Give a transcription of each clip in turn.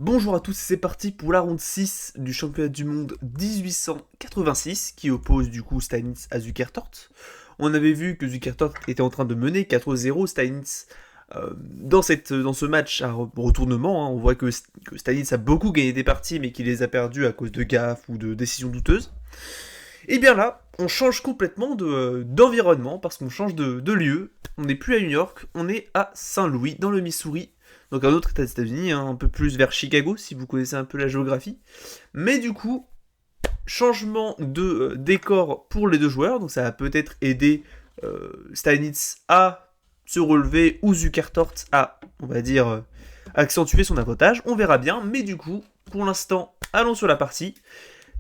Bonjour à tous, c'est parti pour la ronde 6 du championnat du monde 1886 qui oppose du coup Steinitz à Zukertort. On avait vu que Zukertort était en train de mener 4-0 Steinitz dans ce match à retournement. On voit que Steinitz a beaucoup gagné des parties mais qu'il les a perdues à cause de gaffes ou de décisions douteuses. Et bien là, on change complètement d'environnement parce qu'on change de lieu. On n'est plus à New York, on est à Saint-Louis dans le Missouri. Donc un autre état des États-Unis, un peu plus vers Chicago, si vous connaissez un peu la géographie. Mais du coup, changement de décor pour les deux joueurs, donc ça va peut-être aider Steinitz à se relever ou Zukertort à, on va dire, accentuer son avantage. On verra bien, mais du coup, pour l'instant, allons sur la partie.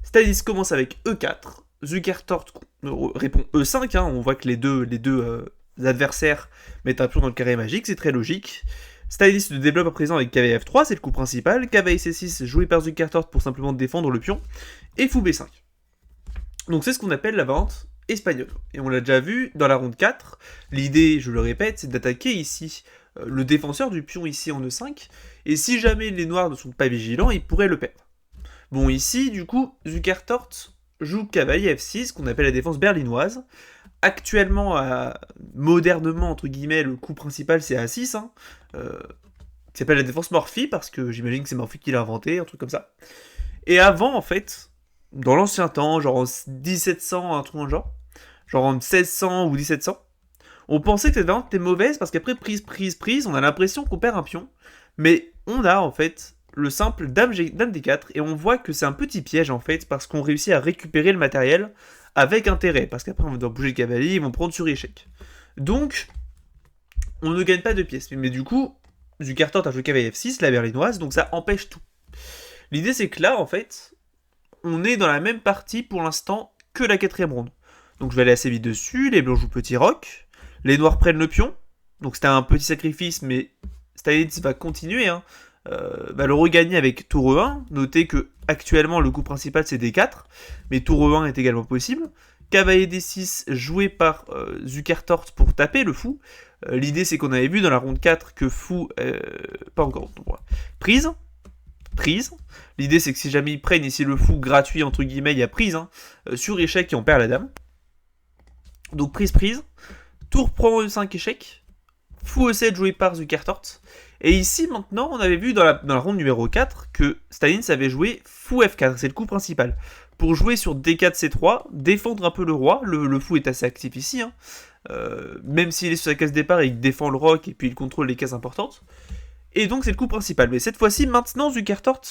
Steinitz commence avec E4, Zukertort répond E5, on voit que les deux adversaires mettent un pion dans le carré magique, c'est très logique. Steinitz se développe à présent avec cavalier F3, c'est le coup principal. Cavalier C6 joué par Zukertort pour simplement défendre le pion. Et fou B5. Donc c'est ce qu'on appelle la variante espagnole. Et on l'a déjà vu dans la ronde 4. L'idée, je le répète, c'est d'attaquer ici le défenseur du pion ici en E5. Et si jamais les noirs ne sont pas vigilants, ils pourraient le perdre. Bon ici, du coup, Zukertort joue cavalier F6, qu'on appelle la défense berlinoise. Actuellement, modernement, entre guillemets, le coup principal c'est A6, qui s'appelle la défense Morphy, parce que j'imagine que c'est Morphy qui l'a inventé, un truc comme ça. Et avant, en fait, dans l'ancien temps, genre en 1700, un truc dans le genre en 1600 ou 1700, on pensait que cette variante était mauvaise, parce qu'après prise, on a l'impression qu'on perd un pion, mais on a en fait le simple dame D4, et on voit que c'est un petit piège en fait, parce qu'on réussit à récupérer le matériel, avec intérêt, parce qu'après on doit bouger le cavalier, ils vont prendre sur échec. Donc, on ne gagne pas de pièces. Mais du coup, Zukertort a joué cavalier F6, la berlinoise, donc ça empêche tout. L'idée c'est que là, en fait, on est dans la même partie pour l'instant que la quatrième ronde. Donc je vais aller assez vite dessus, les blancs jouent petit roc, les noirs prennent le pion, donc c'était un petit sacrifice, mais Steinitz va continuer, va le regagner avec tour E1. Notez que actuellement le coup principal c'est D4, mais tour E1 est également possible. Cavalier D6 joué par Zukertort pour taper le fou. L'idée c'est qu'on avait vu dans la ronde 4 que fou... pas encore, prise. L'idée c'est que si jamais ils prennent ici le fou gratuit entre guillemets, il y a prise, sur échec et on perd la dame. Donc prise. Tour prend E5 échec. Fou E7 joué par Zukertort. Et ici, maintenant, on avait vu dans la ronde numéro 4 que Steinitz avait joué fou F4, c'est le coup principal. Pour jouer sur D4, C3, défendre un peu le roi, le fou est assez actif ici, même s'il est sur sa case départ, il défend le roc et puis il contrôle les cases importantes. Et donc c'est le coup principal. Mais cette fois-ci, maintenant, Zukertort,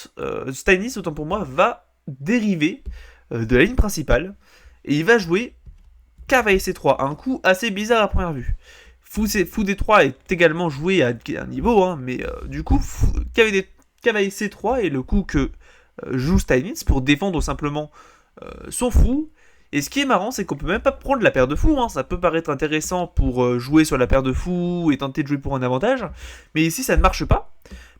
Steinitz, autant pour moi, va dériver de la ligne principale, et il va jouer cavalier C3, un coup assez bizarre à première vue. Fou D3 est également joué à un niveau, mais du coup, cavalier C3 est le coup que joue Steinitz pour défendre simplement son fou. Et ce qui est marrant, c'est qu'on peut même pas prendre la paire de fou, ça peut paraître intéressant pour jouer sur la paire de fou et tenter de jouer pour un avantage, mais ici ça ne marche pas,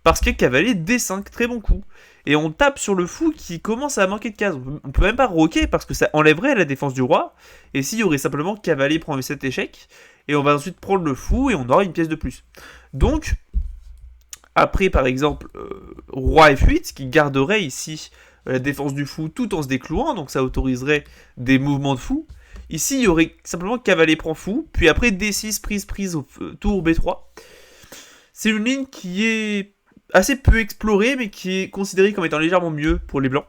parce qu'il y a cavalier D5, très bon coup. Et on tape sur le fou qui commence à manquer de cases. On peut même pas roquer parce que ça enlèverait la défense du roi. Et s'il y aurait simplement cavalier prend E7 échec, et on va ensuite prendre le fou et on aura une pièce de plus. Donc, après par exemple, roi F8 qui garderait ici la défense du fou tout en se déclouant, donc ça autoriserait des mouvements de fou. Ici, il y aurait simplement cavalier prend fou, puis après D6, prise au tour B3. C'est une ligne qui est assez peu explorée, mais qui est considérée comme étant légèrement mieux pour les blancs.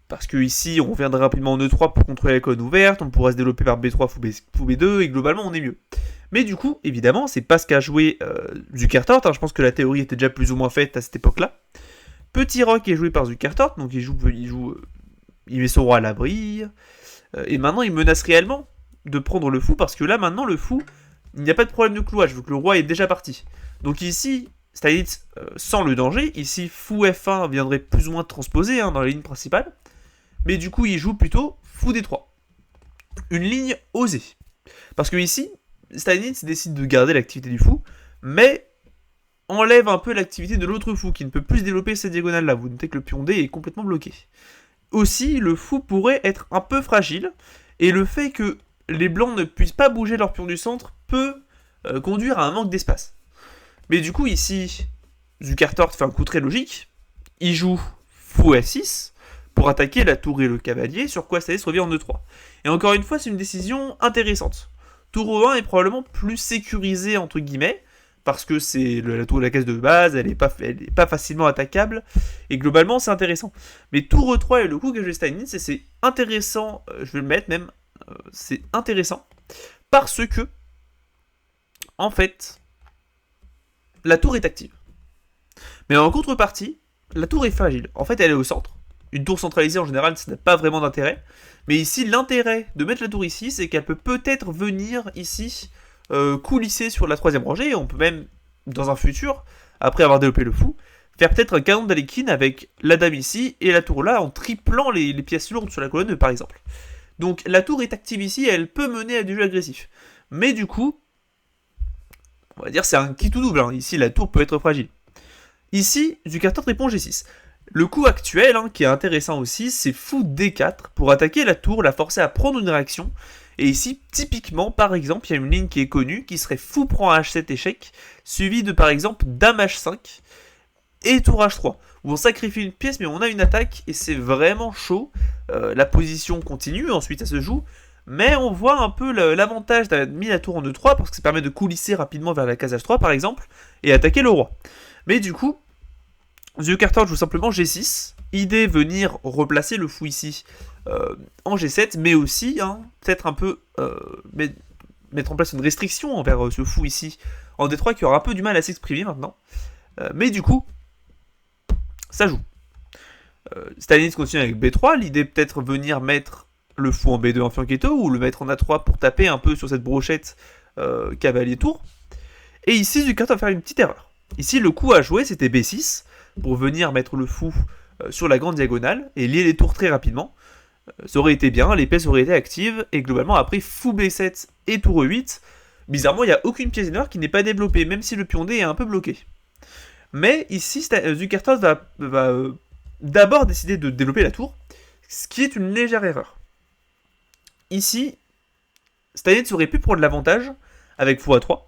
Parce que ici, on reviendra rapidement en E3 pour contrôler la colonne ouverte, on pourra se développer par B3, fou B2, et globalement, on est mieux. Mais du coup, évidemment, c'est pas ce qu'a joué Zukertort, je pense que la théorie était déjà plus ou moins faite à cette époque-là. Petit roc est joué par Zukertort, donc il met son roi à l'abri, et maintenant il menace réellement de prendre le fou, parce que là, maintenant, le fou, il n'y a pas de problème de clouage, vu que le roi est déjà parti. Donc ici, Steinitz sent le danger, ici, fou F1 viendrait plus ou moins transposer dans la ligne principale, mais du coup, il joue plutôt fou D3. Une ligne osée. Parce que ici, Steinitz décide de garder l'activité du fou, mais enlève un peu l'activité de l'autre fou, qui ne peut plus développer cette diagonale-là. Vous notez que le pion D est complètement bloqué. Aussi, le fou pourrait être un peu fragile, et le fait que les blancs ne puissent pas bouger leur pion du centre peut conduire à un manque d'espace. Mais du coup, ici, Zukertort fait un coup très logique, il joue fou F6 pour attaquer la tour et le cavalier, sur quoi Stanis revient en E3. Et encore une fois, c'est une décision intéressante. Tour E1 est probablement plus sécurisée, entre guillemets, parce que c'est la tour de la case de base, elle est pas facilement attaquable, et globalement c'est intéressant. Mais tour E3 est le coup que j'ai Stanis, et c'est intéressant, je vais le mettre même, c'est intéressant, parce que, en fait, la tour est active. Mais en contrepartie, la tour est fragile. En fait, elle est au centre. Une tour centralisée, en général, ça n'a pas vraiment d'intérêt. Mais ici, l'intérêt de mettre la tour ici, c'est qu'elle peut peut-être venir ici coulisser sur la troisième rangée. Et on peut même, dans un futur, après avoir développé le fou, faire peut-être un canon d'Alekin avec la dame ici et la tour là, en triplant les pièces lourdes sur la colonne, par exemple. Donc la tour est active ici, et elle peut mener à du jeu agressif. Mais du coup, on va dire c'est un qui tout double. Ici, la tour peut être fragile. Ici, Zukertort répond G6. Le coup actuel, qui est intéressant aussi, c'est fou D4 pour attaquer la tour, la forcer à prendre une réaction. Et ici, typiquement, par exemple, il y a une ligne qui est connue, qui serait fou prend H7 échec, suivi de, par exemple, dame H5 et tour H3, où on sacrifie une pièce, mais on a une attaque, et c'est vraiment chaud. La position continue, ensuite ça se joue, mais on voit un peu l'avantage d'avoir mis la tour en E3, parce que ça permet de coulisser rapidement vers la case H3, par exemple, et attaquer le roi. Mais du coup, Zukertort joue simplement G6, idée venir replacer le fou ici en G7, mais aussi peut-être un peu mettre en place une restriction envers ce fou ici en D3 qui aura un peu du mal à s'exprimer maintenant. Mais du coup, ça joue. Stanis continue avec B3, l'idée peut-être venir mettre le fou en B2 en fianchetto ou le mettre en A3 pour taper un peu sur cette brochette cavalier-tour. Et ici, Zukertort va faire une petite erreur. Ici, le coup à jouer, c'était B6, pour venir mettre le fou sur la grande diagonale, et lier les tours très rapidement. Ça aurait été bien, les pièces auraient été actives, et globalement, après fou B7 et tour E8, bizarrement, il n'y a aucune pièce noire qui n'est pas développée, même si le pion D est un peu bloqué. Mais ici, Zukertort va d'abord décider de développer la tour, ce qui est une légère erreur. Ici, Stanis aurait pu prendre l'avantage avec fou A3,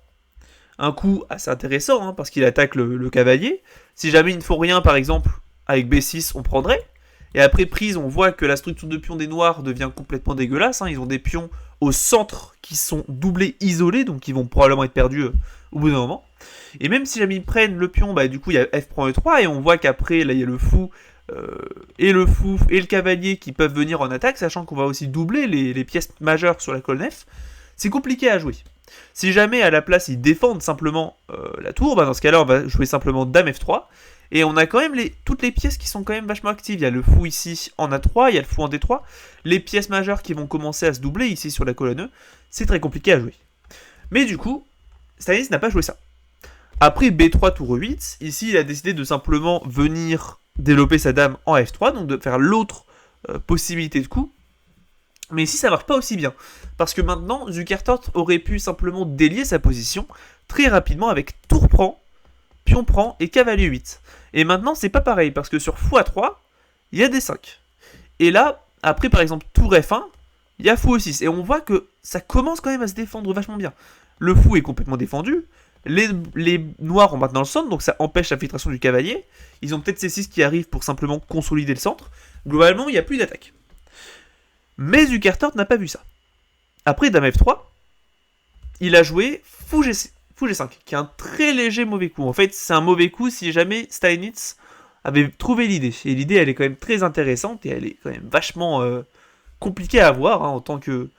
un coup assez intéressant, parce qu'il attaque le cavalier. Si jamais il ne faut rien, par exemple, avec B6, on prendrait. Et après prise, on voit que la structure de pion des noirs devient complètement dégueulasse. Ils ont des pions au centre qui sont doublés, isolés, donc ils vont probablement être perdus au bout d'un moment. Et même si jamais ils prennent le pion, du coup il y a F prend E3, et on voit qu'après, là il y a le fou et le cavalier qui peuvent venir en attaque, sachant qu'on va aussi doubler les pièces majeures sur la colonne F. C'est compliqué à jouer. Si jamais à la place ils défendent simplement la tour, dans ce cas là on va jouer simplement dame F3, et on a quand même toutes les pièces qui sont quand même vachement actives. Il y a le fou ici en A3, il y a le fou en D3, les pièces majeures qui vont commencer à se doubler ici sur la colonne E, c'est très compliqué à jouer. Mais du coup, Stanis n'a pas joué ça. Après B3 tour E8, ici il a décidé de simplement venir développer sa dame en F3, donc de faire l'autre possibilité de coup. Mais ici ça marche pas aussi bien, parce que maintenant Zukertort aurait pu simplement délier sa position très rapidement avec tour prend, pion prend et cavalier 8. Et maintenant c'est pas pareil, parce que sur fou A3, il y a des 5. Et là, après par exemple tour F1, il y a fou E6, et on voit que ça commence quand même à se défendre vachement bien. Le fou est complètement défendu, les noirs ont maintenant le centre, donc ça empêche la filtration du cavalier. Ils ont peut-être C6 qui arrivent pour simplement consolider le centre. Globalement, il n'y a plus d'attaque. Mais Zukertort n'a pas vu ça. Après dame F3, il a joué fou G5, qui est un très léger mauvais coup. En fait, c'est un mauvais coup si jamais Stanis avait trouvé l'idée. Et l'idée, elle est quand même très intéressante, et elle est quand même vachement compliquée à avoir, en tant que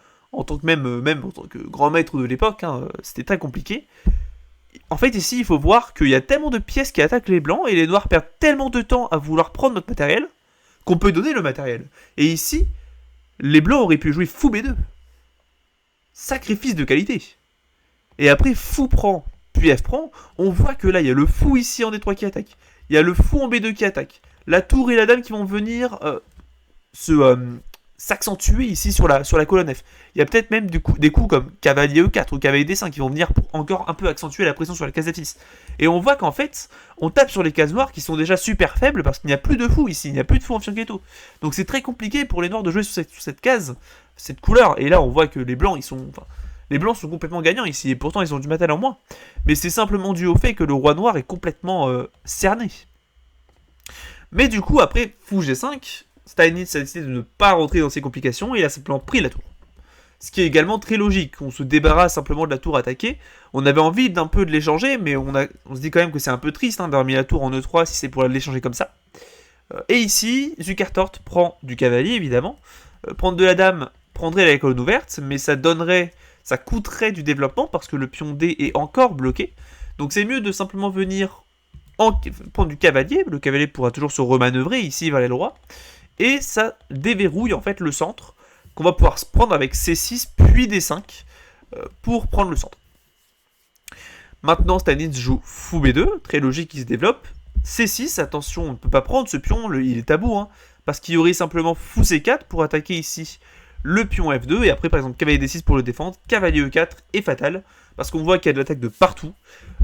même en tant que grand maître de l'époque, c'était très compliqué. En fait, ici, il faut voir qu'il y a tellement de pièces qui attaquent les blancs, et les noirs perdent tellement de temps à vouloir prendre notre matériel, qu'on peut donner le matériel. Et ici, les blancs auraient pu jouer fou B2. Sacrifice de qualité. Et après, fou prend, puis F prend, on voit que là, il y a le fou ici en D3 qui attaque. Il y a le fou en B2 qui attaque. La tour et la dame qui vont venir s'accentuer ici sur la colonne F. Il y a peut-être même des coups comme cavalier E4 ou cavalier D5 qui vont venir pour encore un peu accentuer la pression sur la case F6. Et on voit qu'en fait, on tape sur les cases noires qui sont déjà super faibles parce qu'il n'y a plus de fou ici, il n'y a plus de fou en fianchetto. Donc c'est très compliqué pour les noirs de jouer sur cette case, cette couleur. Et là, on voit que les blancs, les blancs sont complètement gagnants ici, et pourtant ils ont du matériel en moins. Mais c'est simplement dû au fait que le roi noir est complètement cerné. Mais du coup, après fou G5, Steinitz a décidé de ne pas rentrer dans ces complications et il a simplement pris la tour. Ce qui est également très logique, on se débarrasse simplement de la tour attaquée. On avait envie d'un peu de l'échanger, mais on se dit quand même que c'est un peu triste d'avoir mis la tour en E3 si c'est pour l'échanger comme ça. Et ici, Zukertort prend du cavalier évidemment. Prendre de la dame prendrait la colonne ouverte, mais ça coûterait du développement parce que le pion D est encore bloqué. Donc c'est mieux de simplement venir prendre du cavalier. Le cavalier pourra toujours se remanœuvrer, ici valet le roi. Et ça déverrouille en fait le centre, qu'on va pouvoir se prendre avec C6 puis D5 pour prendre le centre. Maintenant, Steinitz joue fou B2, très logique, il se développe. C6, attention, on ne peut pas prendre ce pion, il est tabou, hein, parce qu'il y aurait simplement fou C4 pour attaquer ici le pion F2, et après par exemple cavalier D6 pour le défendre, cavalier E4 est fatal, parce qu'on voit qu'il y a de l'attaque de partout.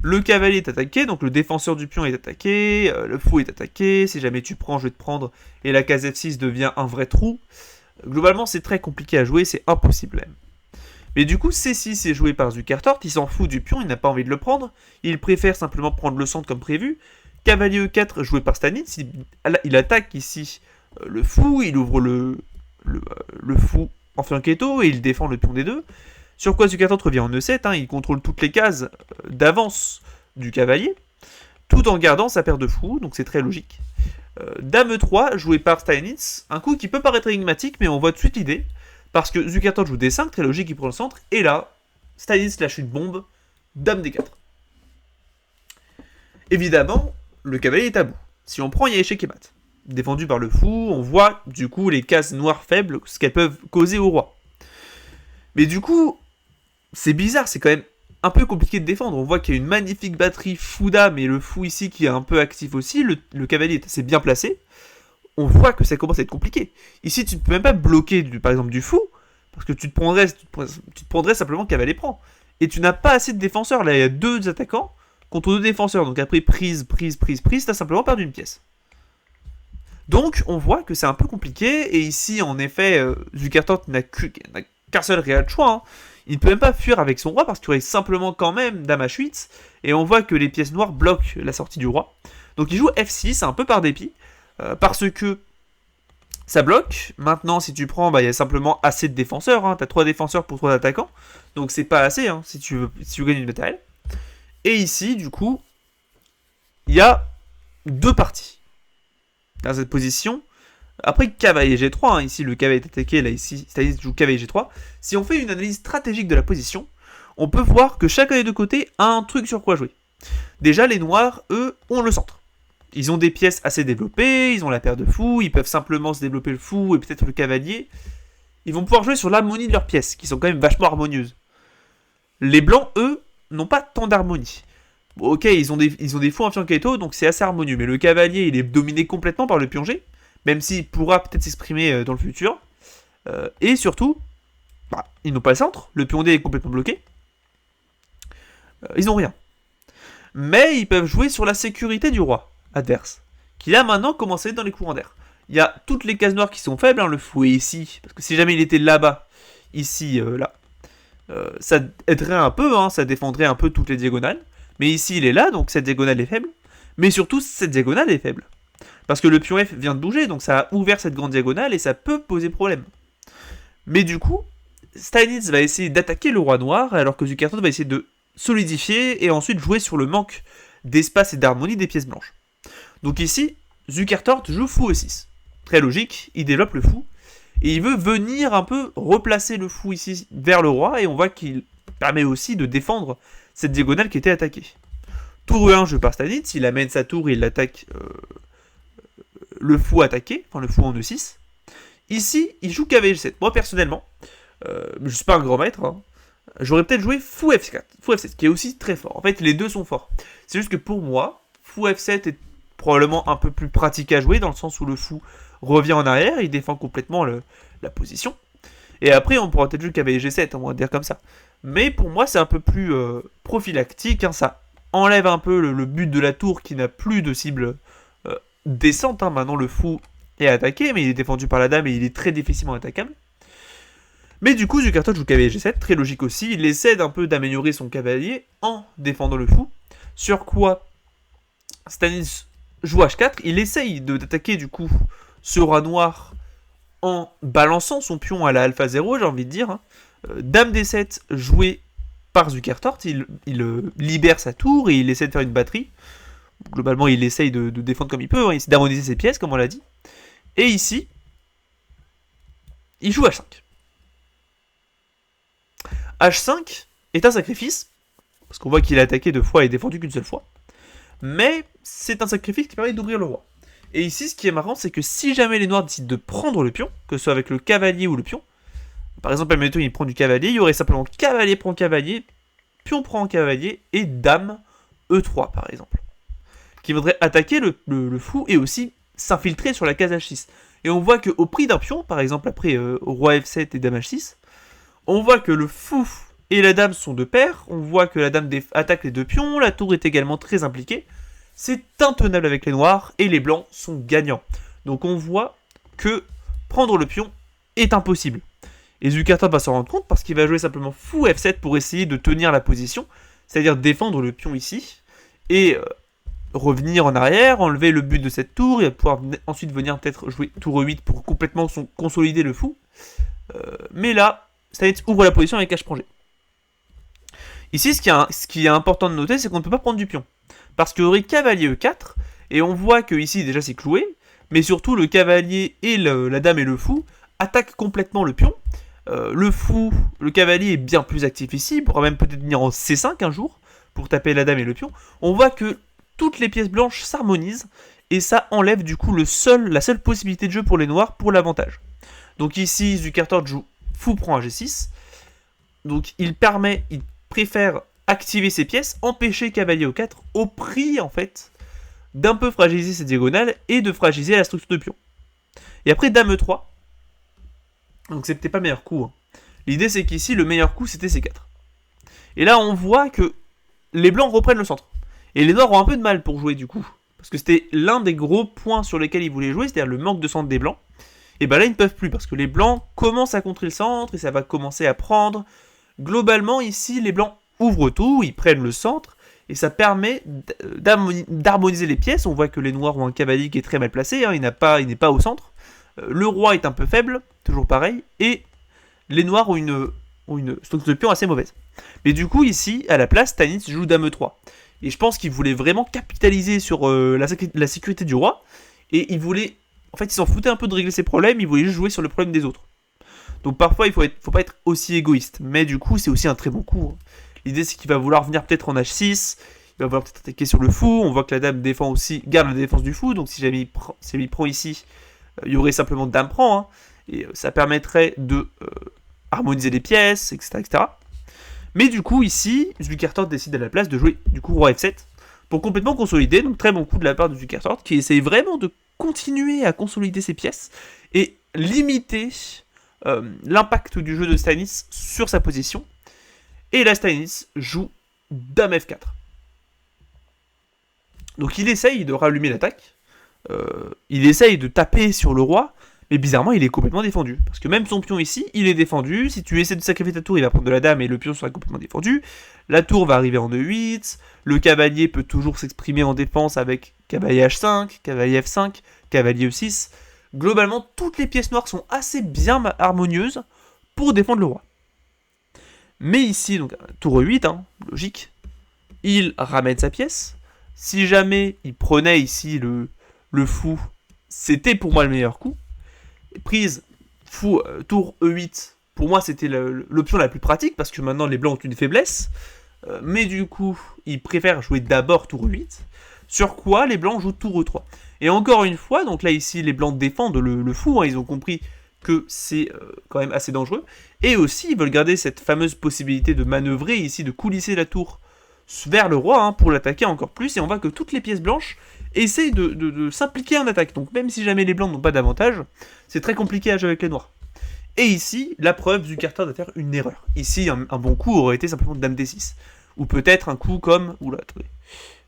Le cavalier est attaqué, donc le défenseur du pion est attaqué, le fou est attaqué, si jamais tu prends, je vais te prendre, et la case F6 devient un vrai trou. Globalement, c'est très compliqué à jouer, c'est impossible même. Mais du coup, C6 est joué par Zukertort, il s'en fout du pion, il n'a pas envie de le prendre, il préfère simplement prendre le centre comme prévu. Cavalier E4 joué par Steinitz, il attaque ici le fou, il ouvre le fou en fianchetto et il défend le pion D2. Sur quoi Zukertort revient en E7, hein, il contrôle toutes les cases d'avance du cavalier, tout en gardant sa paire de fous, donc c'est très logique. Dame E3 joué par Steinitz, un coup qui peut paraître énigmatique, mais on voit tout de suite l'idée, parce que Zukertort joue D5, très logique, il prend le centre, et là, Steinitz lâche une bombe, Dame D4. Évidemment, le cavalier est à bout. Si on prend, il y a échec et mat. Défendu par le fou, on voit du coup les cases noires faibles, ce qu'elles peuvent causer au roi. Mais du coup, c'est bizarre, c'est quand même un peu compliqué de défendre. On voit qu'il y a une magnifique batterie fou dame et le fou ici qui est un peu actif aussi. Le cavalier est assez bien placé. On voit que ça commence à être compliqué. Ici, tu ne peux même pas bloquer par exemple du fou, parce que tu te prendrais simplement cavalier prend. Et tu n'as pas assez de défenseurs. Là, il y a 2 attaquants contre 2 défenseurs. Donc après, prise, t'as simplement perdu une pièce. Donc, on voit que c'est un peu compliqué. Et ici, en effet, Zukertort n'a qu'un seul réel choix. Hein. Il ne peut même pas fuir avec son roi parce qu'il aurait simplement quand même dame H8. Et on voit que les pièces noires bloquent la sortie du roi. Donc il joue F6, un peu par dépit. Parce que ça bloque. Maintenant, si tu prends, il y a simplement assez de défenseurs. Hein. Tu as 3 défenseurs pour 3 attaquants. Donc c'est pas assez hein, si tu gagnes une bataille. Et ici, du coup, il y a 2 parties dans cette position. Après, cavalier G3, hein, ici le cavalier est attaqué, là ici, Steinitz joue cavalier G3. Si on fait une analyse stratégique de la position, on peut voir que chacun des deux côtés a un truc sur quoi jouer. Déjà, les noirs, eux, ont le centre. Ils ont des pièces assez développées, ils ont la paire de fous, ils peuvent simplement se développer le fou et peut-être le cavalier. Ils vont pouvoir jouer sur l'harmonie de leurs pièces, qui sont quand même vachement harmonieuses. Les blancs, eux, n'ont pas tant d'harmonie. Bon, ok, ils ont des fous en fianchetto, donc c'est assez harmonieux, mais le cavalier, il est dominé complètement par le pion G, même s'il pourra peut-être s'exprimer dans le futur. Et surtout, ils n'ont pas le centre, le pion D est complètement bloqué. Ils n'ont rien. Mais ils peuvent jouer sur la sécurité du roi adverse, qui là maintenant commence à être dans les courants d'air. Il y a toutes les cases noires qui sont faibles, hein, le fou est ici, parce que si jamais il était là-bas, ici, là, ça aiderait un peu, hein, ça défendrait un peu toutes les diagonales. Mais ici il est là, donc cette diagonale est faible. Mais surtout, cette diagonale est faible. Parce que le pion F vient de bouger, donc ça a ouvert cette grande diagonale et ça peut poser problème. Mais du coup, Steinitz va essayer d'attaquer le roi noir, alors que Zukertort va essayer de solidifier et ensuite jouer sur le manque d'espace et d'harmonie des pièces blanches. Donc ici, Zukertort joue fou E6. Très logique, il développe le fou. Et il veut venir un peu replacer le fou ici vers le roi, et on voit qu'il permet aussi de défendre cette diagonale qui était attaquée. Tour E1 joué par Steinitz, il amène sa tour et il attaque le fou attaqué, enfin le fou en E6. Ici, il joue cavalier G7. Moi personnellement, je suis pas un grand maître, hein, j'aurais peut-être joué fou F4, fou F7, qui est aussi très fort. En fait, les deux sont forts. C'est juste que pour moi, fou F7 est probablement un peu plus pratique à jouer, dans le sens où le fou revient en arrière, il défend complètement la position. Et après, on pourra peut-être jouer cavalier G7, on va dire comme ça. Mais pour moi, c'est un peu plus prophylactique, hein, ça enlève un peu le but de la tour qui n'a plus de cible descente. Hein. Maintenant, le fou est attaqué, mais il est défendu par la dame et il est très difficilement attaquable. Mais du coup, Zukertort joue cavalier G7, très logique aussi. Il essaie un peu d'améliorer son cavalier en défendant le fou. Sur quoi Steinitz joue H4, il essaye d'attaquer du coup ce roi noir en balançant son pion à la alpha 0, j'ai envie de dire. Hein. Dame D7 joué par Zukertort, il libère sa tour et il essaie de faire une batterie. Globalement, il essaye de défendre comme il peut, hein, il essaie d'harmoniser ses pièces, comme on l'a dit. Et ici, il joue H5. H5 est un sacrifice, parce qu'on voit qu'il a attaqué 2 fois et défendu qu'une seule fois. Mais c'est un sacrifice qui permet d'ouvrir le roi. Et ici, ce qui est marrant, c'est que si jamais les noirs décident de prendre le pion, que ce soit avec le cavalier ou le pion, par exemple, admettons, il prend du cavalier, il y aurait simplement cavalier prend cavalier, pion prend cavalier, et dame E3, par exemple. Qui voudrait attaquer le fou et aussi s'infiltrer sur la case H6. Et on voit qu'au prix d'un pion, par exemple, après roi F7 et dame H6, on voit que le fou et la dame sont de pair, on voit que la dame attaque les 2 pions, la tour est également très impliquée. C'est intenable avec les noirs et les blancs sont gagnants. Donc on voit que prendre le pion est impossible. Et Zukertort va s'en rendre compte parce qu'il va jouer simplement fou F7 pour essayer de tenir la position, c'est-à-dire défendre le pion ici, et revenir en arrière, enlever le but de cette tour, et pouvoir ensuite venir peut-être jouer tour E8 pour complètement consolider le fou. Mais là, Steinitz ouvre la position avec H prend G. Ici, ce qui est important de noter, c'est qu'on ne peut pas prendre du pion. Parce qu'il y aurait cavalier E4, et on voit que ici déjà c'est cloué, mais surtout le cavalier et la dame et le fou attaquent complètement le pion. Le fou, le cavalier est bien plus actif ici, il pourra même peut-être venir en C5 un jour, pour taper la dame et le pion. On voit que toutes les pièces blanches s'harmonisent, et ça enlève du coup la seule possibilité de jeu pour les noirs pour l'avantage. Donc ici, Zukertort joue fou prend à G6, donc il préfère activer ses pièces, empêcher cavalier E4 au prix en fait d'un peu fragiliser ses diagonales et de fragiliser la structure de pion. Et après dame E3, donc c'est peut-être pas le meilleur coup. Hein. L'idée c'est qu'ici le meilleur coup c'était C4. Et là on voit que les blancs reprennent le centre. Et les noirs ont un peu de mal pour jouer du coup. Parce que c'était l'un des gros points sur lesquels ils voulaient jouer, c'est-à-dire le manque de centre des blancs. Et bah là ils ne peuvent plus parce que les blancs commencent à contrer le centre et ça va commencer à prendre. Globalement ici les blancs ouvrent tout, ils prennent le centre, et ça permet d'harmoniser les pièces. On voit que les noirs ont un cavalier qui est très mal placé, hein, il n'est pas au centre. Le roi est un peu faible, toujours pareil, et les noirs ont une structure de pion assez mauvaise. Mais du coup, ici, à la place, Steinitz joue dame E3. Et je pense qu'il voulait vraiment capitaliser sur la sécurité du roi, et il voulait... En fait, il s'en foutait un peu de régler ses problèmes, il voulait juste jouer sur le problème des autres. Donc parfois, il faut pas être aussi égoïste, mais du coup, c'est aussi un très bon coup. Hein. L'idée, c'est qu'il va vouloir venir peut-être en H6, il va vouloir peut-être attaquer sur le fou, on voit que la dame défend aussi, garde la défense du fou, donc si jamais il prend ici, il y aurait simplement dame prend, hein, et ça permettrait de harmoniser les pièces, etc., etc. Mais du coup, ici, Zukertort décide à la place de jouer du coup roi F7, pour complètement consolider, donc très bon coup de la part de Zukertort, qui essaye vraiment de continuer à consolider ses pièces, et limiter l'impact du jeu de Steinitz sur sa position. Et là, Steinitz joue dame F4. Donc il essaye de rallumer l'attaque. Il essaye de taper sur le roi. Mais bizarrement, il est complètement défendu. Parce que même son pion ici, il est défendu. Si tu essaies de sacrifier ta tour, il va prendre de la dame et le pion sera complètement défendu. La tour va arriver en E8. Le cavalier peut toujours s'exprimer en défense avec cavalier H5, cavalier F5, cavalier E6. Globalement, toutes les pièces noires sont assez bien harmonieuses pour défendre le roi. Mais ici, donc tour E8, hein, logique, il ramène sa pièce. Si jamais il prenait ici le fou, c'était pour moi le meilleur coup. Prise fou, tour E8, pour moi c'était l'option la plus pratique, parce que maintenant les blancs ont une faiblesse. Mais du coup, il préfère jouer d'abord tour E8. Sur quoi les blancs jouent tour E3. Et encore une fois, donc là ici les blancs défendent le fou, hein, ils ont compris que c'est quand même assez dangereux. Et aussi, ils veulent garder cette fameuse possibilité de manœuvrer ici, de coulisser la tour vers le roi, hein, pour l'attaquer encore plus. Et on voit que toutes les pièces blanches essayent de s'impliquer en attaque. Donc même si jamais les blancs n'ont pas d'avantage, c'est très compliqué à jouer avec les noirs. Et ici, la preuve, Zukertort va faire une erreur. Ici, un bon coup aurait été simplement dame D6. Ou peut-être un coup comme... Oula, attendez.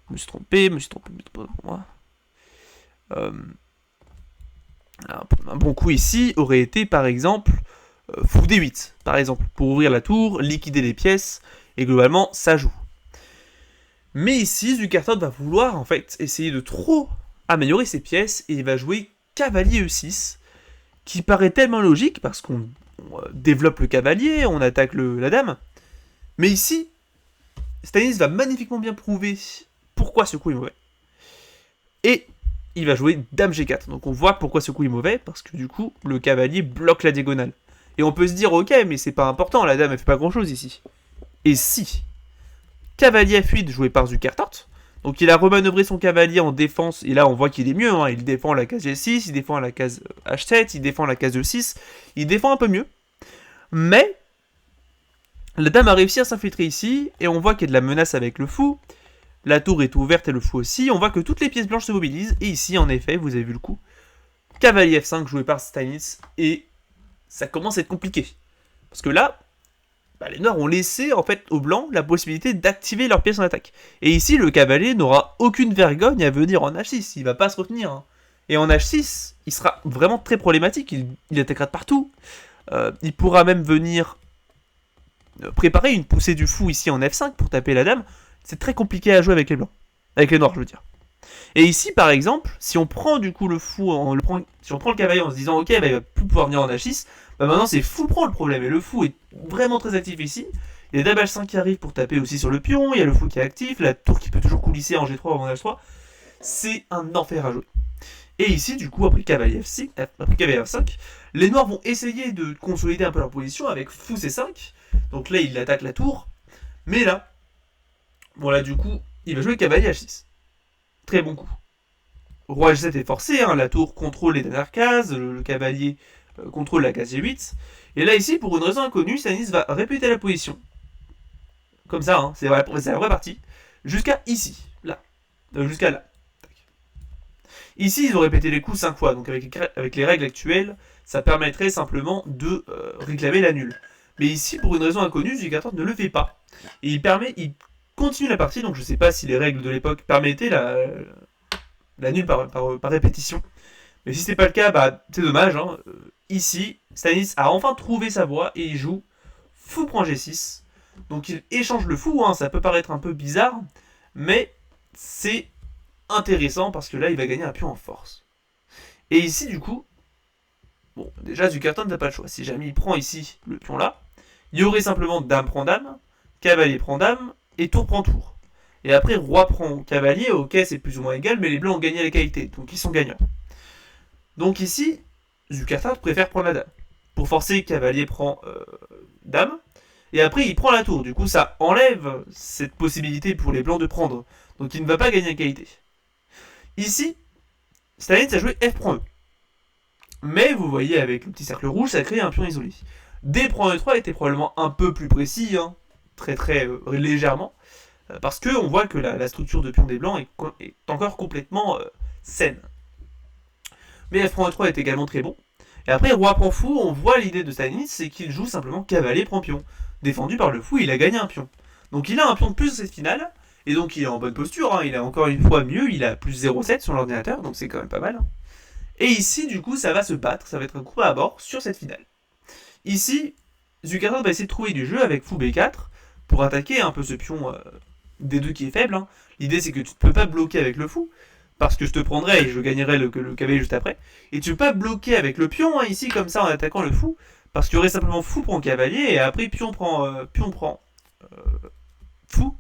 Je me suis trompé. Un bon coup ici aurait été, par exemple, fou D8, par exemple, pour ouvrir la tour, liquider les pièces, et globalement, ça joue. Mais ici, Zukertort va vouloir, en fait, essayer de trop améliorer ses pièces et il va jouer cavalier E6, qui paraît tellement logique parce qu'on développe le cavalier, on attaque la dame. Mais ici, Stanislas va magnifiquement bien prouver pourquoi ce coup est mauvais. Et il va jouer dame G4. Donc on voit pourquoi ce coup est mauvais, parce que du coup, le cavalier bloque la diagonale. Et on peut se dire, ok, mais c'est pas important, la dame elle fait pas grand chose ici. Et si cavalier F8 joué par Zukertort, donc il a remanœuvré son cavalier en défense, et là on voit qu'il est mieux, hein. Il défend la case G6, il défend la case H7, il défend la case E6, il défend un peu mieux. Mais la dame a réussi à s'infiltrer ici, et on voit qu'il y a de la menace avec le fou. La tour est ouverte et le fou aussi. On voit que toutes les pièces blanches se mobilisent. Et ici, en effet, vous avez vu le coup. Cavalier F5 joué par Stanislas. Et ça commence à être compliqué. Parce que là, les noirs ont laissé en fait aux blancs la possibilité d'activer leurs pièces en attaque. Et ici, le cavalier n'aura aucune vergogne à venir en H6. Il va pas se retenir. Hein. Et en H6, il sera vraiment très problématique. Il attaquera de partout. Il pourra même venir préparer une poussée du fou ici en F5 pour taper la dame. C'est très compliqué à jouer avec les blancs. Avec les noirs, je veux dire. Et ici, par exemple, si on prend du coup le fou, si on prend le cavalier en se disant, ok, il va plus pouvoir venir en H6, maintenant c'est fou prend le problème. Et le fou est vraiment très actif ici. Il y a dame H5 qui arrive pour taper aussi sur le pion, il y a le fou qui est actif, la tour qui peut toujours coulisser en G3 ou en H3. C'est un enfer à jouer. Et ici, du coup, après cavalier F5, les noirs vont essayer de consolider un peu leur position avec fou C5. Donc là, il attaque la tour. Mais là, bon là du coup, il va jouer cavalier H6. Très bon coup. Roi H7 est forcé, hein, la tour contrôle les dernières cases, le cavalier contrôle la case G8. Et là ici, pour une raison inconnue, Stanislas va répéter la position. Comme ça, hein, c'est la vraie partie. Jusqu'à ici, là. Jusqu'à là. Ici, ils ont répété les coups 5 fois, donc avec les règles actuelles, ça permettrait simplement de réclamer la nulle. Mais ici, pour une raison inconnue, Zukertort ne le fait pas. Et il continue la partie, donc je ne sais pas si les règles de l'époque permettaient la nulle par répétition. Mais si ce n'est pas le cas, c'est dommage. Hein. Ici, Stanislas a enfin trouvé sa voie et il joue fou prend G6. Donc il échange le fou, hein, ça peut paraître un peu bizarre, mais c'est intéressant parce que là il va gagner un pion en force. Et ici du coup, bon déjà Zukertort n'a pas le choix. Si jamais il prend ici le pion là, il y aurait simplement dame prend dame, cavalier prend dame, et tour prend tour. Et après, roi prend cavalier, ok, c'est plus ou moins égal, mais les blancs ont gagné la qualité, donc ils sont gagnants. Donc ici, Zukertort préfère prendre la dame. Pour forcer, cavalier prend dame, et après il prend la tour. Du coup, ça enlève cette possibilité pour les blancs de prendre. Donc il ne va pas gagner la qualité. Ici, Stanislas a joué F prend E. Mais vous voyez, avec le petit cercle rouge, ça crée un pion isolé. D prend E3 était probablement un peu plus précis, hein, très légèrement, parce qu'on voit que la structure de pion des blancs est encore complètement saine. Mais F prend E3 est également très bon. Et après, roi prend fou, on voit l'idée de Stanislas, c'est qu'il joue simplement cavalier prend pion. Défendu par le fou, il a gagné un pion. Donc il a un pion de plus dans cette finale, et donc il est en bonne posture, hein, il a encore une fois mieux, il a plus 0,7 sur l'ordinateur, donc c'est quand même pas mal. Et ici, du coup, ça va se battre, ça va être un coup à bord sur cette finale. Ici, Zukertort va essayer de trouver du jeu avec fou B4 pour attaquer un peu ce pion D2 qui est faible. Hein. L'idée c'est que tu ne peux pas bloquer avec le fou, parce que je te prendrai et je gagnerai le cavalier juste après. Et tu ne peux pas bloquer avec le pion hein, ici comme ça en attaquant le fou, parce qu'il y aurait simplement fou prend cavalier et après pion prend fou.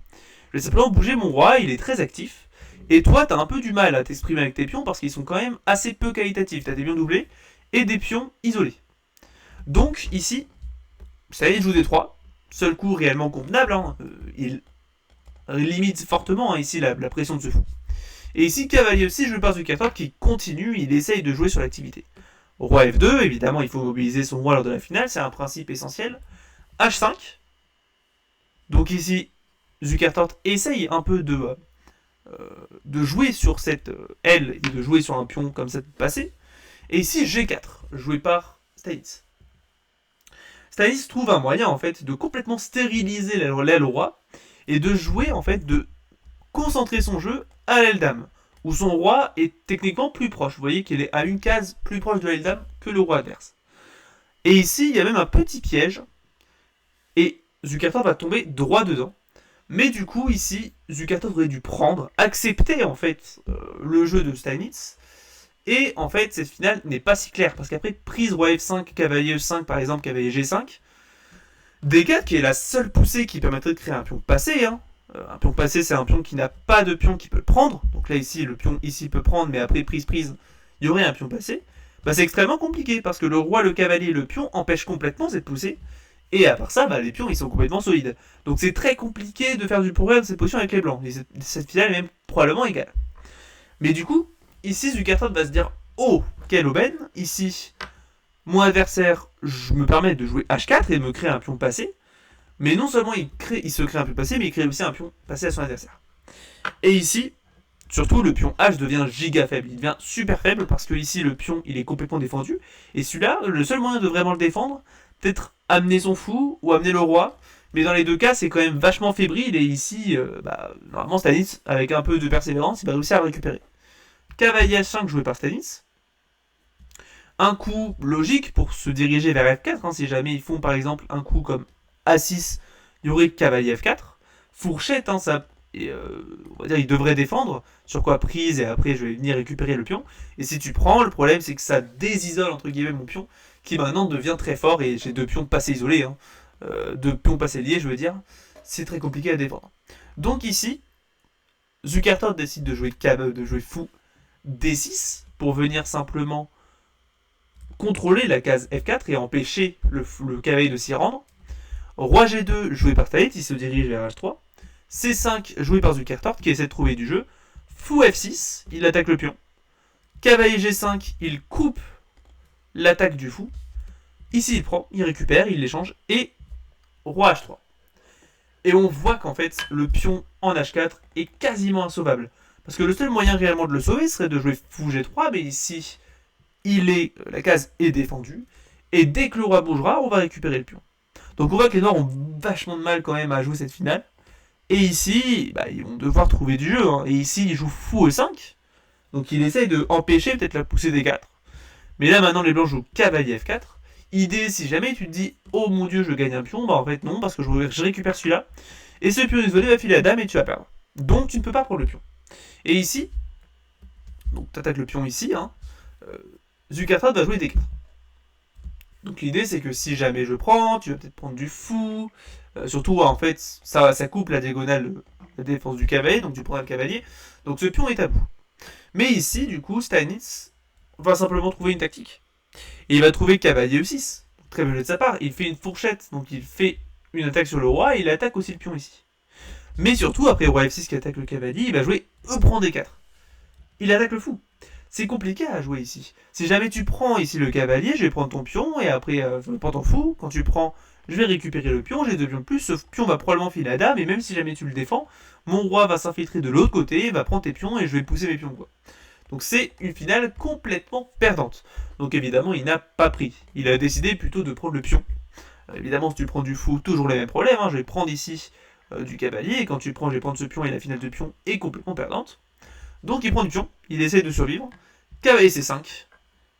Je vais simplement bouger mon roi, il est très actif. Et toi, t'as un peu du mal à t'exprimer avec tes pions parce qu'ils sont quand même assez peu qualitatifs. T'as des pions doublés et des pions isolés. Donc ici, ça y est, il joue D3. Seul coup réellement convenable. Hein. Il limite fortement hein, ici la pression de ce fou. Et ici, cavalier aussi joué par Zukertort qui continue, il essaye de jouer sur l'activité. Roi F2, évidemment, il faut mobiliser son roi lors de la finale, c'est un principe essentiel. H5. Donc ici, Zukertort essaye un peu de jouer sur cette aile et de jouer sur un pion comme ça de passer. Et ici, G4, joué par Stanislas. Stanislas trouve un moyen en fait de complètement stériliser l'aile au roi et de jouer en fait, de concentrer son jeu à l'aile dame, où son roi est techniquement plus proche. Vous voyez qu'il est à une case plus proche de l'aile dame que le roi adverse. Et ici, il y a même un petit piège, et Zukertort va tomber droit dedans, Mais du coup, ici, Zukertort aurait dû prendre, accepter en fait le jeu de Steinitz. Et en fait, cette finale n'est pas si claire. Parce qu'après, prise roi F5, cavalier E5 par exemple, cavalier G5, D4 qui est la seule poussée qui permettrait de créer un pion passé. Hein. Un pion passé, c'est un pion qui n'a pas de pion qui peut le prendre. Donc là, ici, le pion ici peut prendre, mais après prise, il y aurait un pion passé. Bah, c'est extrêmement compliqué parce que le roi, le cavalier et le pion empêchent complètement cette poussée. Et à part ça, bah, les pions ils sont complètement solides. Donc c'est très compliqué de faire du progrès dans cette position avec les blancs. Et cette finale est même probablement égale. Mais du coup, ici Zukertort va se dire oh, quelle aubaine. Ici, mon adversaire, je me permets de jouer H4 et de me créer un pion passé. Mais non seulement il se crée un pion passé, mais il crée aussi un pion passé à son adversaire. Et ici, surtout le pion H devient giga faible. Il devient super faible parce que ici le pion il est complètement défendu. Et celui-là, le seul moyen de vraiment le défendre, peut-être amener son fou ou amener le roi. Mais dans les deux cas, c'est quand même vachement fébrile. Et ici, normalement, Stanitz, avec un peu de persévérance, il va réussir à le récupérer. Cavalier H5 joué par Stanitz. Un coup logique pour se diriger vers F4. Hein, si jamais ils font par exemple un coup comme A6, il y aurait cavalier F4. Fourchette, hein, ça, on va dire, il devrait défendre. Sur quoi prise et après je vais venir récupérer le pion. Et si tu prends, le problème c'est que ça désisole entre guillemets mon pion, qui maintenant devient très fort et j'ai deux pions passés isolés. Hein. Deux pions passés liés, je veux dire. C'est très compliqué à défendre. Donc ici, Zukertort décide de jouer fou D6 pour venir simplement contrôler la case F4 et empêcher le cavalier de s'y rendre. Roi G2 joué par Taït, il se dirige vers H3. C5 joué par Zukertort qui essaie de trouver du jeu. Fou F6, il attaque le pion. Cavalier G5, il coupe l'attaque du fou. Ici il prend, il récupère, il l'échange. Et Roi H3. Et on voit qu'en fait le pion en H4 est quasiment insauvable. Parce que le seul moyen réellement de le sauver serait de jouer Fou G3, mais ici la case est défendue. Et dès que le roi bougera, on va récupérer le pion. Donc on voit que les noirs ont vachement de mal quand même à jouer cette finale. Et ici, ils vont devoir trouver du jeu. Hein. Et ici, il joue Fou E5. Donc il essaye de empêcher peut-être la poussée des 4. Mais là maintenant, les blancs jouent cavalier F4. Idée, si jamais tu te dis oh mon dieu, je gagne un pion, bah en fait non, parce que je récupère celui-là. Et ce pion isolé va filer la dame et tu vas perdre. Donc tu ne peux pas prendre le pion. Et ici, donc tu attaques le pion ici, hein, Zukertort va jouer D4. Donc l'idée c'est que si jamais je prends, tu vas peut-être prendre du fou. Surtout en fait, ça coupe la diagonale, la défense du cavalier, donc tu prends le cavalier. Donc ce pion est à bout. Mais ici, du coup, Steinitz va simplement trouver une tactique. Et il va trouver cavalier E6. Très bien de sa part, il fait une fourchette, donc il fait une attaque sur le roi et il attaque aussi le pion ici. Mais surtout, après roi F6 qui attaque le cavalier, il va jouer E prend D4. Il attaque le fou. C'est compliqué à jouer ici. Si jamais tu prends ici le cavalier, je vais prendre ton pion, et après, je prends ton fou. Quand tu prends, je vais récupérer le pion, j'ai deux pions de plus, ce pion va probablement filer la dame, et même si jamais tu le défends, mon roi va s'infiltrer de l'autre côté, va prendre tes pions, et je vais pousser mes pions, quoi. Donc c'est une finale complètement perdante. Donc évidemment, il n'a pas pris. Il a décidé plutôt de prendre le pion. Évidemment, si tu prends du fou, toujours les mêmes problèmes. Hein. Je vais prendre ici du cavalier, et quand tu prends, je vais prendre ce pion, et la finale de pion est complètement perdante. Donc il prend du pion, il essaie de survivre. Cavalier C5.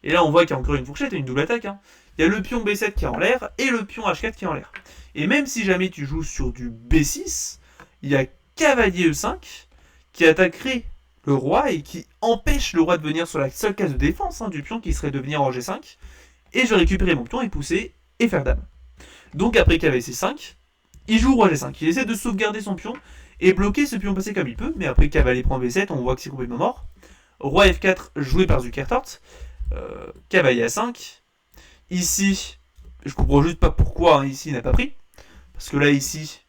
Et là, on voit qu'il y a encore une fourchette et une double attaque. Hein. Il y a le pion B7 qui est en l'air et le pion H4 qui est en l'air. Et même si jamais tu joues sur du B6, il y a cavalier E5 qui attaquerait le roi et qui empêche le roi de venir sur la seule case de défense du pion qui serait de venir en G5. Et je vais récupérer mon pion et pousser et faire dame. Donc après cavalier C5, il joue roi G5. Il essaie de sauvegarder son pion et bloquer ce pion passé comme il peut. Mais après cavalier prend B7, on voit que c'est complètement mort. Roi F4 joué par Zukertort. Cavalier A5. Ici, je comprends juste pas pourquoi ici il n'a pas pris. Parce que là, ici,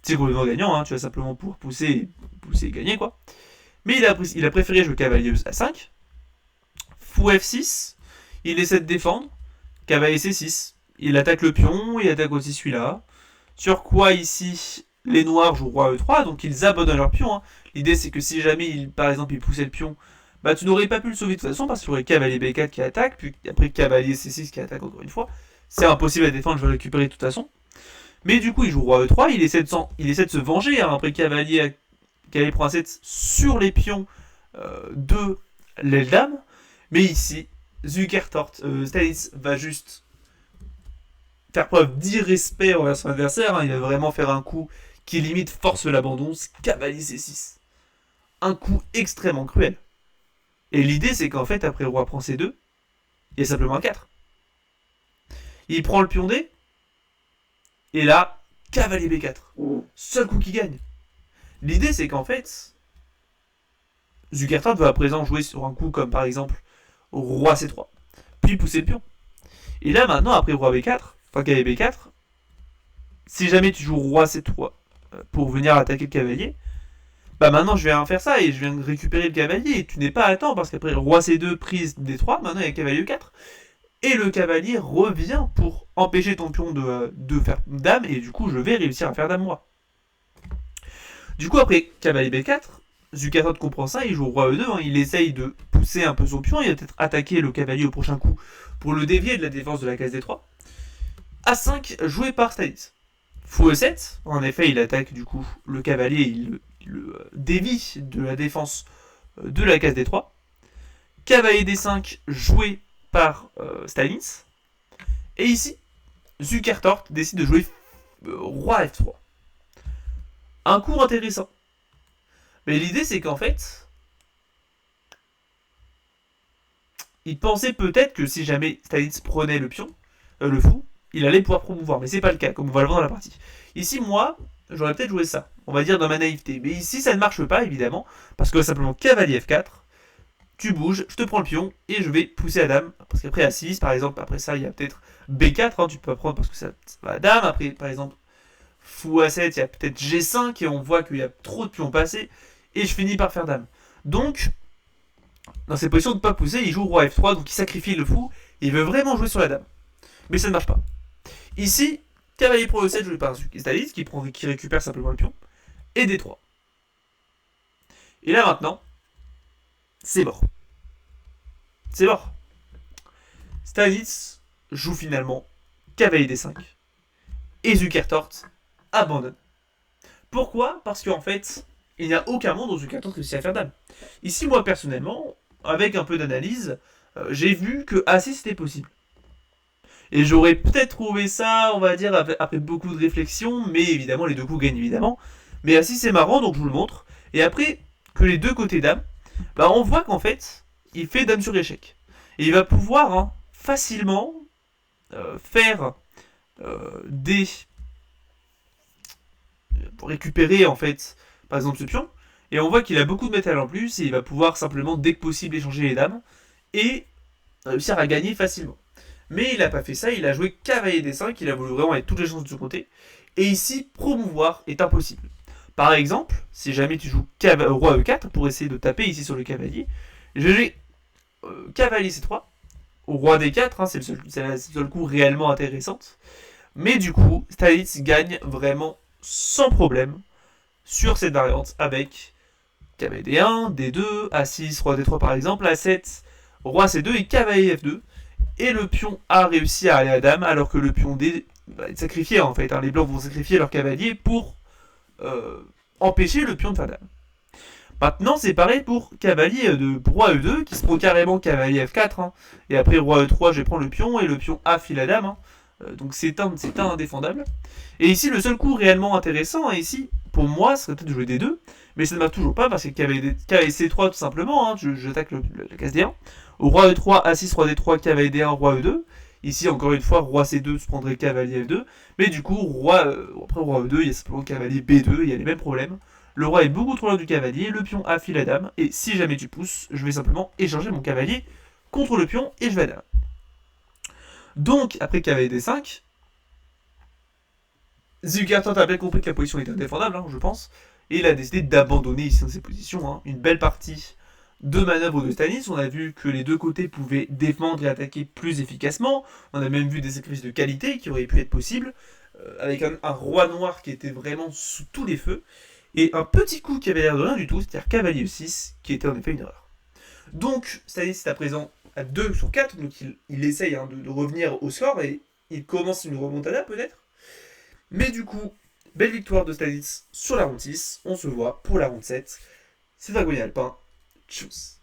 c'est complètement gagnant. Hein, tu vas simplement pouvoir pousser et gagner, quoi. Mais il a préféré jouer cavalier A5. Fou F6. Il essaie de défendre. Cavalier C6. Il attaque le pion. Il attaque aussi celui-là. Sur quoi, ici, les noirs jouent roi E3. Donc ils abandonnent leur pion. Hein. L'idée, c'est que si jamais, par exemple, il poussait le pion, tu n'aurais pas pu le sauver de toute façon parce qu'il y aurait cavalier B4 qui attaque, puis après cavalier C6 qui attaque encore une fois. C'est impossible à défendre, je vais le récupérer de toute façon. Mais du coup, il joue roi E3, il essaie de se venger. Hein, après cavalier prend un 7 sur les pions de l'aile dame. Mais ici, Zukertort, Stanitz va juste faire preuve d'irrespect envers son adversaire. Hein, il va vraiment faire un coup qui limite force l'abandon, cavalier C6. Un coup extrêmement cruel. Et l'idée, c'est qu'en fait, après le roi prend C2, il y a simplement un 4. Il prend le pion D, et là, cavalier B4. Seul coup qui gagne. L'idée, c'est qu'en fait, Zukertort va à présent jouer sur un coup comme par exemple roi C3, puis pousser le pion. Et là, maintenant, après roi B4, enfin cavalier B4, si jamais tu joues roi C3 pour venir attaquer le cavalier, bah maintenant je viens faire ça et je viens de récupérer le cavalier et tu n'es pas à temps parce qu'après roi C2 prise D3, maintenant il y a cavalier E4. Et le cavalier revient pour empêcher ton pion de faire dame et du coup je vais réussir à faire dame moi. Du coup après cavalier B4, Zukertort comprend ça, il joue roi E2, hein, il essaye de pousser un peu son pion, il va peut-être attaquer le cavalier au prochain coup pour le dévier de la défense de la case D3. A5 joué par Stanis. Fou E7, en effet il attaque du coup le cavalier, il le dévie de la défense de la case D3. Cavalier D5 joué par Stanis. Et ici, Zukertort décide de jouer roi F3. Un coup intéressant. Mais l'idée c'est qu'en fait, il pensait peut-être que si jamais Stanis prenait le pion, le fou, il allait pouvoir promouvoir. Mais c'est pas le cas, comme on va le voir dans la partie. Ici, moi, j'aurais peut-être joué ça. On va dire dans ma naïveté. Mais ici, ça ne marche pas, évidemment. Parce que simplement, cavalier F4, tu bouges, je te prends le pion, et je vais pousser à dame. Parce qu'après, A6, par exemple, après ça, il y a peut-être B4, hein, tu peux prendre parce que ça va à dame. Après, par exemple, fou A7, il y a peut-être G5, et on voit qu'il y a trop de pions passés. Et je finis par faire dame. Donc, dans cette position de ne pas pousser, il joue roi F3, donc il sacrifie le fou, et il veut vraiment jouer sur la dame. Mais ça ne marche pas. Ici, cavalier pro E7 joué par Stanis, qui récupère simplement le pion, et D3. Et là maintenant, c'est mort. C'est mort. Stanis joue finalement cavalier D5, et Zukertort abandonne. Pourquoi? Parce qu'en fait, il n'y a aucun monde où Zukertort réussit à faire dame. Ici, moi personnellement, avec un peu d'analyse, j'ai vu que A6 c'était possible. Et j'aurais peut-être trouvé ça, on va dire, après beaucoup de réflexion, mais évidemment, les deux coups gagnent évidemment. Mais A6 c'est marrant, donc je vous le montre. Et après, que les deux côtés dame, bah on voit qu'en fait, il fait dame sur échec. Et il va pouvoir facilement faire des... pour récupérer en fait, par exemple ce pion. Et on voit qu'il a beaucoup de métal en plus, et il va pouvoir simplement, dès que possible, échanger les dames, et réussir à gagner facilement. Mais il n'a pas fait ça, il a joué cavalier D5, il a voulu vraiment être toutes les chances de son côté. Et ici, promouvoir est impossible. Par exemple, si jamais tu joues roi E4 pour essayer de taper ici sur le cavalier, je vais cavalier C3, au roi D4, hein, c'est le seul coup réellement intéressante. Mais du coup, Stanis gagne vraiment sans problème sur cette variante avec cavalier D1, D2, A6, roi D3 par exemple, A7, roi C2 et cavalier F2. Et le pion A réussi à aller à dame, alors que le pion D va être sacrifié en fait. Hein. Les blancs vont sacrifier leur cavalier pour empêcher le pion de faire dame. Maintenant, c'est pareil pour cavalier de roi E2, qui se prend carrément cavalier F4. Hein. Et après roi E3, je vais prendre le pion, et le pion A file à dame. Hein. Donc c'est indéfendable. Et ici, le seul coup réellement intéressant, ici, pour moi, serait peut-être de jouer D2. Mais ça ne marche toujours pas, parce que cavalier C3 tout simplement, hein, j'attaque la case D1. Au roi E3, A6, roi D3, cavalier D1, roi E2. Ici, encore une fois, roi C2 se prendrait cavalier F2. Mais du coup, après roi E2, il y a simplement cavalier B2, il y a les mêmes problèmes. Le roi est beaucoup trop loin du cavalier, le pion A file à dame, et si jamais tu pousses, je vais simplement échanger mon cavalier contre le pion, et je vais à dame. Donc, après cavalier D5, Zukertort a bien compris que la position était indéfendable, hein, je pense, et il a décidé d'abandonner ici dans ces positions. Hein. Une belle partie de manœuvres de Stanis, on a vu que les deux côtés pouvaient défendre et attaquer plus efficacement, on a même vu des sacrifices de qualité qui auraient pu être possibles, avec un roi noir qui était vraiment sous tous les feux, et un petit coup qui avait l'air de rien du tout, c'est-à-dire cavalier E6, qui était en effet une erreur. Donc Stanis est à présent à 2 sur 4, donc il essaye de revenir au score, et il commence une remontada peut-être. Mais du coup, belle victoire de Stanis sur la ronde 6, on se voit pour la ronde 7. C'est Dragonien Alpin, tchuss.